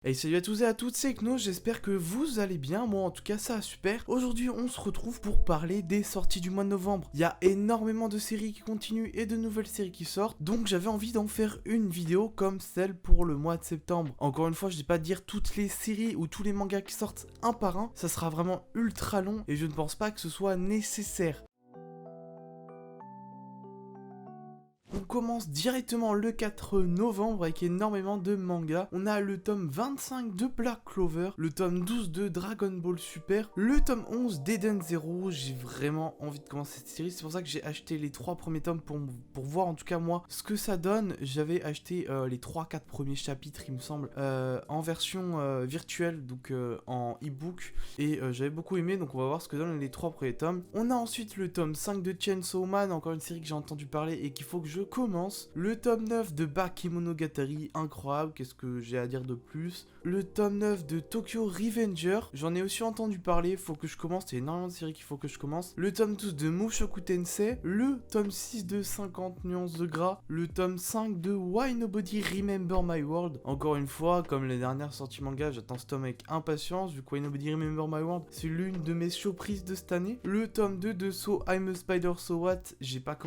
Et salut à tous et à toutes, c'est Kno, j'espère que vous allez bien, moi en tout cas ça va super. Aujourd'hui on se retrouve pour parler des sorties du mois de novembre. Il y a énormément de séries qui continuent et de nouvelles séries qui sortent, donc j'avais envie d'en faire une vidéo comme celle pour le mois de septembre. Encore une fois, je ne vais pas dire toutes les séries ou tous les mangas qui sortent un par un, ça sera vraiment ultra long et je ne pense pas que ce soit nécessaire. On commence directement le 4 novembre avec énormément de mangas. On a le tome 25 de Black Clover, le tome 12 de Dragon Ball Super, le tome 11 d'Eden Zero. J'ai vraiment envie de commencer cette série, c'est pour ça que j'ai acheté les 3 premiers tomes pour voir en tout cas moi ce que ça donne. J'avais acheté les 3-4 premiers chapitres il me semble en version virtuelle, donc en e-book, et j'avais beaucoup aimé, donc on va voir ce que donnent les 3 premiers tomes. On a ensuite le tome 5 de Chainsaw Man, encore une série que j'ai entendu parler et qu'il faut que je commence. Le tome 9 de Bakemonogatari, incroyable, qu'est-ce que j'ai à dire de plus. Le tome 9 de Tokyo Revenger, j'en ai aussi entendu parler, faut que je commence, il y a énormément de séries qu'il faut que je commence. Le tome 12 de Mushoku Tensei, le tome 6 de 50 nuances de gras, le tome 5 de Why Nobody Remember My World. Encore une fois, comme les dernières sorties manga, j'attends ce tome avec impatience, vu que Why Nobody Remember My World, c'est l'une de mes surprises de cette année. Le tome 2 de So I'm a Spider So What, j'ai pas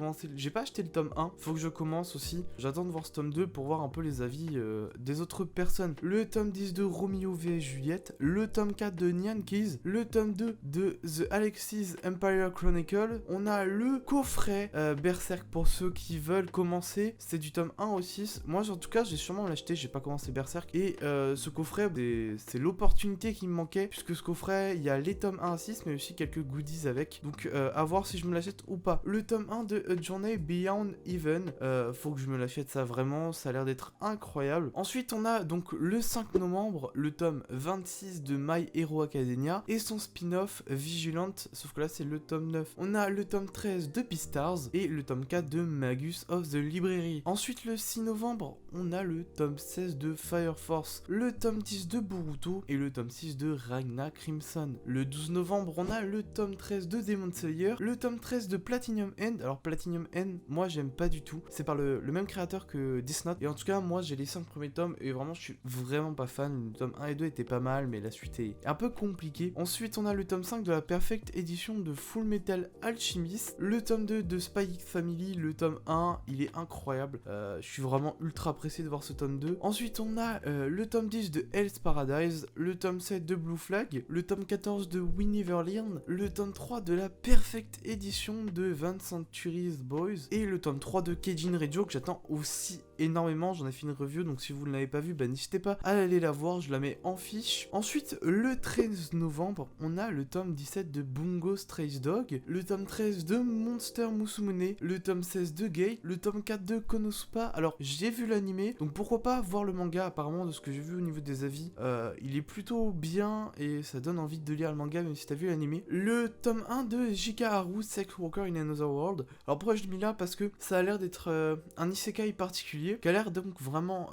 acheté le tome 1, faut que je commence aussi. J'attends de voir ce tome 2 pour voir un peu les avis des autres personnes. Le tome 10 de Romeo v Juliette, le tome 4 de Nyan Keys, le tome 2 de The Alexis Empire Chronicle. On a le coffret Berserk pour ceux qui veulent commencer. C'est du tome 1 au 6. Moi en tout cas j'ai sûrement l'acheté, j'ai pas commencé Berserk. Et ce coffret, c'est l'opportunité qui me manquait, puisque ce coffret, il y a les tomes 1 à 6, mais aussi quelques goodies avec. Donc à voir si je me l'achète ou pas. Le tome 1 de A Journey Beyond Even. Faut que je me l'achète, ça vraiment, ça a l'air d'être incroyable. Ensuite on a donc le 5 novembre le tome 26 de My Hero Academia et son spin-off Vigilant, sauf que là c'est le tome 9. On a le tome 13 de Beastars et le tome 4 de Magus of the Library. Ensuite le 6 novembre on a le tome 16 de Fire Force, le tome 10 de Boruto et le tome 6 de Ragna Crimson. Le 12 novembre on a le tome 13 de Demon Slayer, le tome 13 de Platinum End. Alors Platinum End, moi j'aime pas du tout, c'est par le même créateur que Death Note, et en tout cas moi j'ai les 5 premiers tomes et vraiment je suis vraiment pas fan. Le tome 1 et 2 étaient pas mal, mais la suite est un peu compliquée. Ensuite on a le tome 5 de la Perfect Edition de Full Metal Alchemist, le tome 2 de Spy X Family. Le tome 1 il est incroyable, je suis vraiment ultra pressé de voir ce tome 2. Ensuite on a le tome 10 de Hell's Paradise, le tome 7 de Blue Flag, le tome 14 de We Never Learn, le tome 3 de la Perfect Edition de 20 Centuries Boys et le tome 3 de Keijin Rejo que j'attends aussi énormément. J'en ai fait une review, donc si vous ne l'avez pas vu, bah n'hésitez pas à aller la voir, je la mets en fiche. Ensuite le 13 novembre on a le tome 17 de Bungo Stray Dog, le tome 13 de Monster Musume, le tome 16 de Gate, le tome 4 de Konosuba. Alors j'ai vu l'animé, donc pourquoi pas voir le manga. Apparemment de ce que j'ai vu au niveau des avis, il est plutôt bien et ça donne envie de lire le manga même si t'as vu l'animé. Le tome 1 de Jikaharu Sex Worker in Another World. Alors pourquoi je l'ai mis là? Parce que ça a l'air d'être un isekai particulier qui a l'air donc vraiment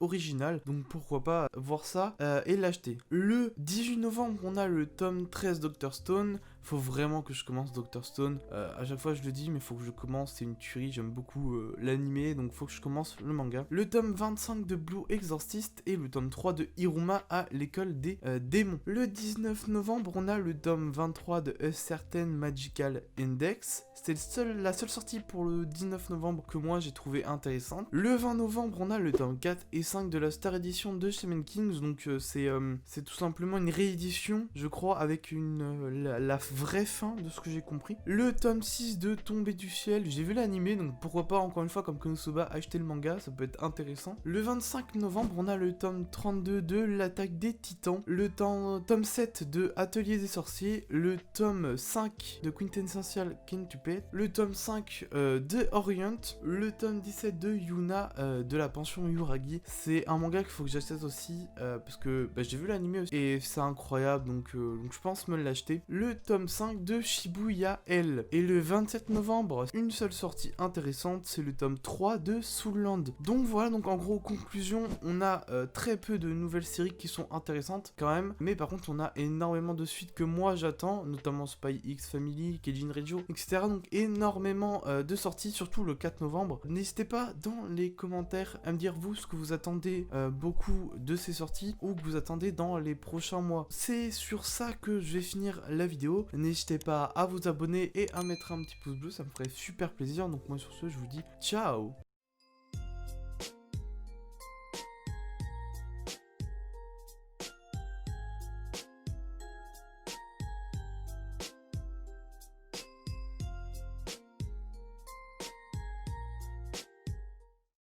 original, donc pourquoi pas voir ça et l'acheter. Le 18 novembre on a le tome 13 Dr Stone. Faut vraiment que je commence Dr Stone, à chaque fois je le dis mais faut que je commence, c'est une tuerie, j'aime beaucoup l'animé, donc faut que je commence le manga. Le tome 25 de Blue Exorcist et le tome 3 de Hiruma à l'école des démons. Le 19 novembre on a le tome 23 de A Certain Magical Index. C'était la seule sortie pour le 19 novembre que moi j'ai trouvé intéressante. Le 20 novembre on a le tome 4 et 5 de la Star Edition de Shaman Kings, donc c'est tout simplement une réédition je crois avec la vraie fin de ce que j'ai compris. Le tome 6 de Tombée du ciel, j'ai vu l'animé, donc pourquoi pas encore une fois comme Konosuba acheter le manga, ça peut être intéressant. Le 25 novembre on a le tome 32 de L'attaque des titans, le tome 7 de Atelier des sorciers, le tome 5 de Quintessential Quintuplet, le tome 5 de Orient, le tome 17 de Yuna de la pension Yuragi. C'est un manga qu'il faut que j'achète aussi parce que j'ai vu l'animé aussi et c'est incroyable, donc je pense me l'acheter. Le tome tome 5 de Shibuya L. Et le 27 novembre, une seule sortie intéressante, c'est le tome 3 de Soulland. Donc voilà, donc en gros, conclusion, on a très peu de nouvelles séries qui sont intéressantes quand même, mais par contre on a énormément de suites que moi j'attends, notamment Spy X Family, Keijin Reggio, etc. Donc énormément de sorties, surtout le 4 novembre. N'hésitez pas dans les commentaires à me dire vous ce que vous attendez beaucoup de ces sorties ou que vous attendez dans les prochains mois. C'est sur ça que je vais finir la vidéo. N'hésitez pas à vous abonner et à mettre un petit pouce bleu, ça me ferait super plaisir. Donc moi sur ce, je vous dis ciao.